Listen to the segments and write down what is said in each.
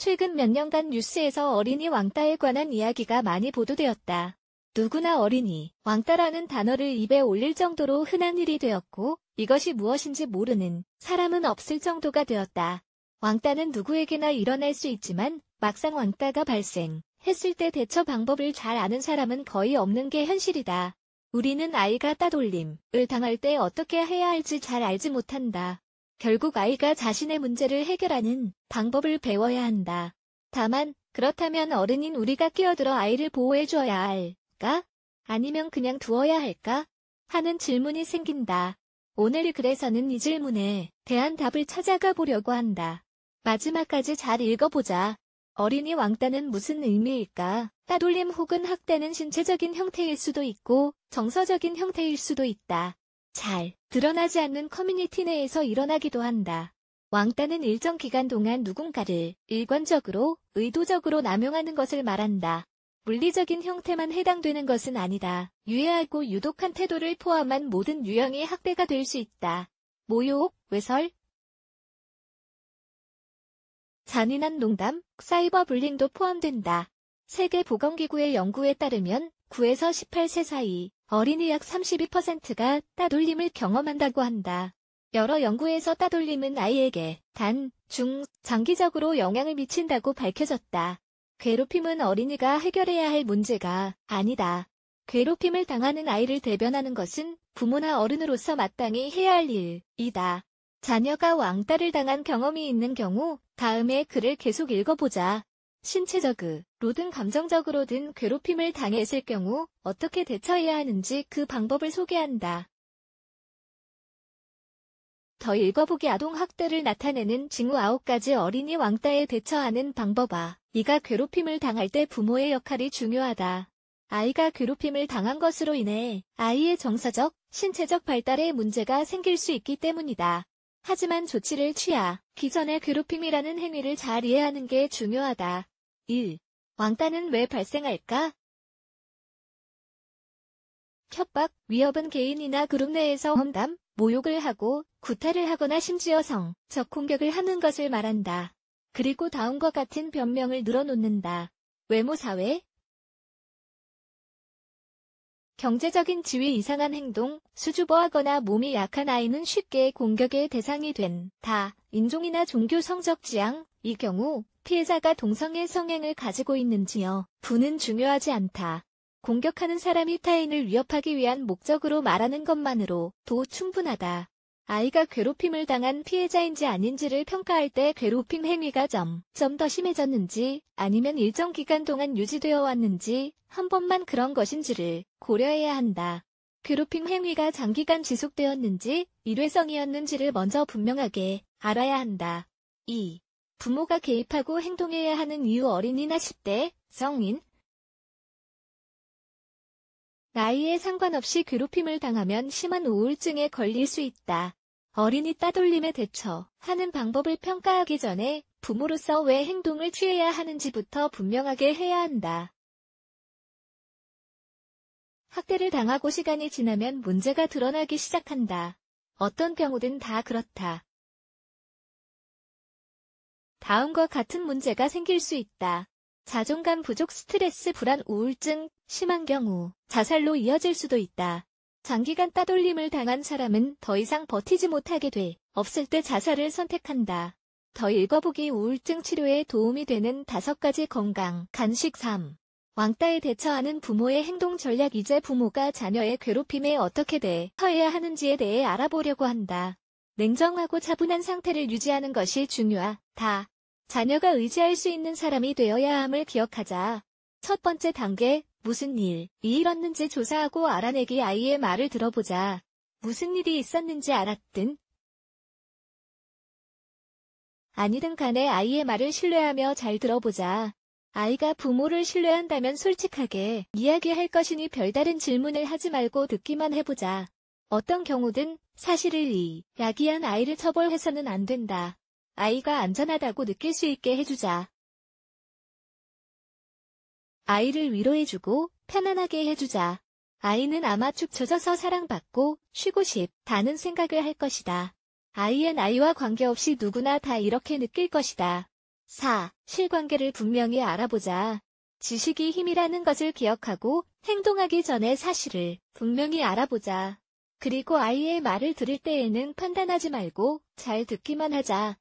최근 몇 년간 뉴스에서 어린이 왕따에 관한 이야기가 많이 보도되었다. 누구나 어린이, 왕따라는 단어를 입에 올릴 정도로 흔한 일이 되었고 이것이 무엇인지 모르는 사람은 없을 정도가 되었다. 왕따는 누구에게나 일어날 수 있지만 막상 왕따가 발생했을 때 대처 방법을 잘 아는 사람은 거의 없는 게 현실이다. 우리는 아이가 따돌림을 당할 때 어떻게 해야 할지 잘 알지 못한다. 결국 아이가 자신의 문제를 해결하는 방법을 배워야 한다. 다만 그렇다면 어른인 우리가 끼어들어 아이를 보호해 주어야 할까? 아니면 그냥 두어야 할까? 하는 질문이 생긴다. 오늘 글에서는 이 질문에 대한 답을 찾아가 보려고 한다. 마지막까지 잘 읽어보자. 어린이 왕따는 무슨 의미일까? 따돌림 혹은 학대는 신체적인 형태일 수도 있고 정서적인 형태일 수도 있다. 잘 드러나지 않는 커뮤니티 내에서 일어나기도 한다. 왕따는 일정 기간 동안 누군가를 일관적으로, 의도적으로 남용하는 것을 말한다. 물리적인 형태만 해당되는 것은 아니다. 유해하고 유독한 태도를 포함한 모든 유형의 학대가 될 수 있다. 모욕, 외설, 잔인한 농담, 사이버 불링도 포함된다. 세계보건기구의 연구에 따르면 9에서 18세 사이 어린이 약 32%가 따돌림을 경험한다고 한다. 여러 연구에서 따돌림은 아이에게 단, 중, 장기적으로 영향을 미친다고 밝혀졌다. 괴롭힘은 어린이가 해결해야 할 문제가 아니다. 괴롭힘을 당하는 아이를 대변하는 것은 부모나 어른으로서 마땅히 해야 할 일이다. 자녀가 왕따를 당한 경험이 있는 경우 다음에 글을 계속 읽어보자. 신체적으로든 감정적으로든 괴롭힘을 당했을 경우 어떻게 대처해야 하는지 그 방법을 소개한다. 더 읽어보기 아동학대를 나타내는 징후 9가지 어린이 왕따에 대처하는 방법. 이가 괴롭힘을 당할 때 부모의 역할이 중요하다. 아이가 괴롭힘을 당한 것으로 인해 아이의 정서적, 신체적 발달에 문제가 생길 수 있기 때문이다. 하지만 조치를 취하기 전에 괴롭힘이라는 행위를 잘 이해하는 게 중요하다. 1. 왕따는 왜 발생할까? 협박, 위협은 개인이나 그룹 내에서 험담, 모욕을 하고 구타를 하거나 심지어 성적 공격을 하는 것을 말한다. 그리고 다음과 같은 변명을 늘어놓는다. 외모 사회, 경제적인 지위 이상한 행동, 수줍어하거나 몸이 약한 아이는 쉽게 공격의 대상이 된다. 인종이나 종교 성적 지향, 이 경우 피해자가 동성애 성향을 가지고 있는지요. 부는 중요하지 않다. 공격하는 사람이 타인을 위협하기 위한 목적으로 말하는 것만으로도 충분하다. 아이가 괴롭힘을 당한 피해자인지 아닌지를 평가할 때 괴롭힘 행위가 점점 더 심해졌는지 아니면 일정 기간 동안 유지되어 왔는지 한 번만 그런 것인지를 고려해야 한다. 괴롭힘 행위가 장기간 지속되었는지 일회성이었는지를 먼저 분명하게 알아야 한다. 2. 부모가 개입하고 행동해야 하는 이유 어린이나 10대, 성인, 나이에 상관없이 괴롭힘을 당하면 심한 우울증에 걸릴 수 있다. 어린이 따돌림에 대처하는 방법을 평가하기 전에 부모로서 왜 행동을 취해야 하는지부터 분명하게 해야 한다. 학대를 당하고 시간이 지나면 문제가 드러나기 시작한다. 어떤 경우든 다 그렇다. 다음과 같은 문제가 생길 수 있다. 자존감 부족, 스트레스, 불안, 우울증, 심한 경우 자살로 이어질 수도 있다. 장기간 따돌림을 당한 사람은 더 이상 버티지 못하게 돼 없을 때 자살을 선택한다. 더 읽어보기 우울증 치료에 도움이 되는 5가지 건강 간식 3. 왕따에 대처하는 부모의 행동 전략. 이제 부모가 자녀의 괴롭힘에 어떻게 대처해야 하는지에 대해 알아보려고 한다. 냉정하고 차분한 상태를 유지하는 것이 중요하다. 자녀가 의지할 수 있는 사람이 되어야 함을 기억하자. 첫 번째 단계, 무슨 일이 일었는지 조사하고 알아내기. 아이의 말을 들어보자. 무슨 일이 있었는지 알았든 아니든 간에 아이의 말을 신뢰하며 잘 들어보자. 아이가 부모를 신뢰한다면 솔직하게 이야기할 것이니 별다른 질문을 하지 말고 듣기만 해보자. 어떤 경우든 사실을 이야기한 아이를 처벌해서는 안 된다. 아이가 안전하다고 느낄 수 있게 해주자. 아이를 위로해주고 편안하게 해주자. 아이는 아마 축 처져서 사랑받고 쉬고 싶다는 생각을 할 것이다. 아이의 나이와 관계없이 누구나 다 이렇게 느낄 것이다. 4. 실관계를 분명히 알아보자. 지식이 힘이라는 것을 기억하고 행동하기 전에 사실을 분명히 알아보자. 그리고 아이의 말을 들을 때에는 판단하지 말고 잘 듣기만 하자.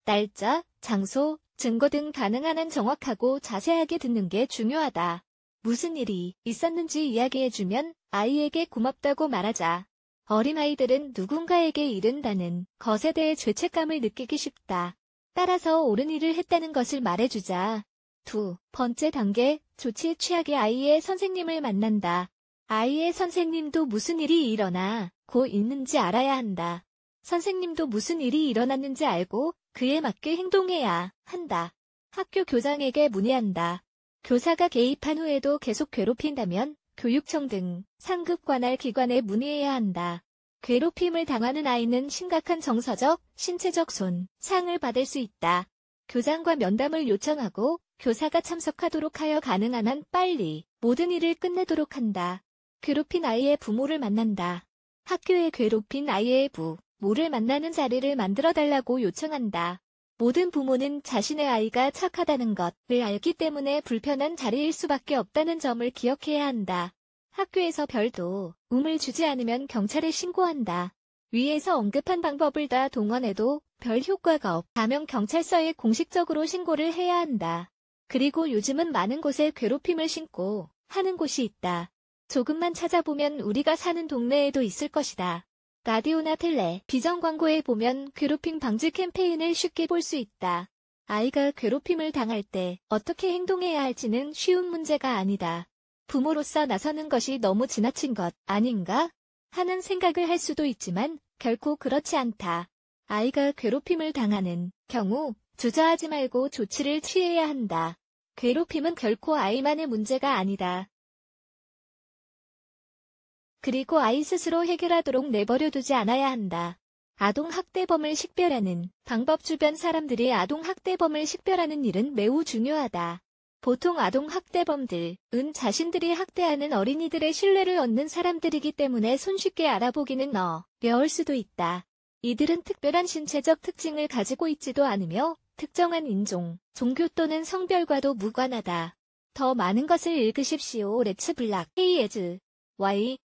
날짜, 장소, 증거 등 가능한 한 정확하고 자세하게 듣는 게 중요하다. 무슨 일이 있었는지 이야기해주면 아이에게 고맙다고 말하자. 어린아이들은 누군가에게 이른다는 것에 대해 죄책감을 느끼기 쉽다. 따라서 옳은 일을 했다는 것을 말해주자. 2번째 단계, 조치 취하게 아이의 선생님을 만난다. 아이의 선생님도 무슨 일이 일어나고 있는지 알아야 한다. 선생님도 무슨 일이 일어났는지 알고 그에 맞게 행동해야 한다. 학교 교장에게 문의한다. 교사가 개입한 후에도 계속 괴롭힌다면 교육청 등 상급 관할 기관에 문의해야 한다. 괴롭힘을 당하는 아이는 심각한 정서적, 신체적 손상을 받을 수 있다. 교장과 면담을 요청하고 교사가 참석하도록 하여 가능한 한 빨리 모든 일을 끝내도록 한다. 괴롭힌 아이의 부모를 만난다. 학교에 괴롭힌 아이의 부모를 만나는 자리를 만들어달라고 요청한다. 모든 부모는 자신의 아이가 착하다는 것을 알기 때문에 불편한 자리일 수밖에 없다는 점을 기억해야 한다. 학교에서 별 도움을 주지 않으면 경찰에 신고한다. 위에서 언급한 방법을 다 동원해도 별 효과가 없다면 경찰서에 공식적으로 신고를 해야 한다. 그리고 요즘은 많은 곳에 괴롭힘을 신고 하는 곳이 있다. 조금만 찾아보면 우리가 사는 동네에도 있을 것이다. 라디오나 텔레, 비전 광고에 보면 괴롭힘 방지 캠페인을 쉽게 볼 수 있다. 아이가 괴롭힘을 당할 때 어떻게 행동해야 할지는 쉬운 문제가 아니다. 부모로서 나서는 것이 너무 지나친 것 아닌가? 하는 생각을 할 수도 있지만 결코 그렇지 않다. 아이가 괴롭힘을 당하는 경우 주저하지 말고 조치를 취해야 한다. 괴롭힘은 결코 아이만의 문제가 아니다. 그리고 아이 스스로 해결하도록 내버려두지 않아야 한다. 아동학대범을 식별하는 방법. 주변 사람들이 아동학대범을 식별하는 일은 매우 중요하다. 보통 아동학대범들은 자신들이 학대하는 어린이들의 신뢰를 얻는 사람들이기 때문에 손쉽게 알아보기는 어려울 수도 있다. 이들은 특별한 신체적 특징을 가지고 있지도 않으며 특정한 인종, 종교 또는 성별과도 무관하다. 더 많은 것을 읽으십시오. 레츠 블락, 헤이 에즈, 와이.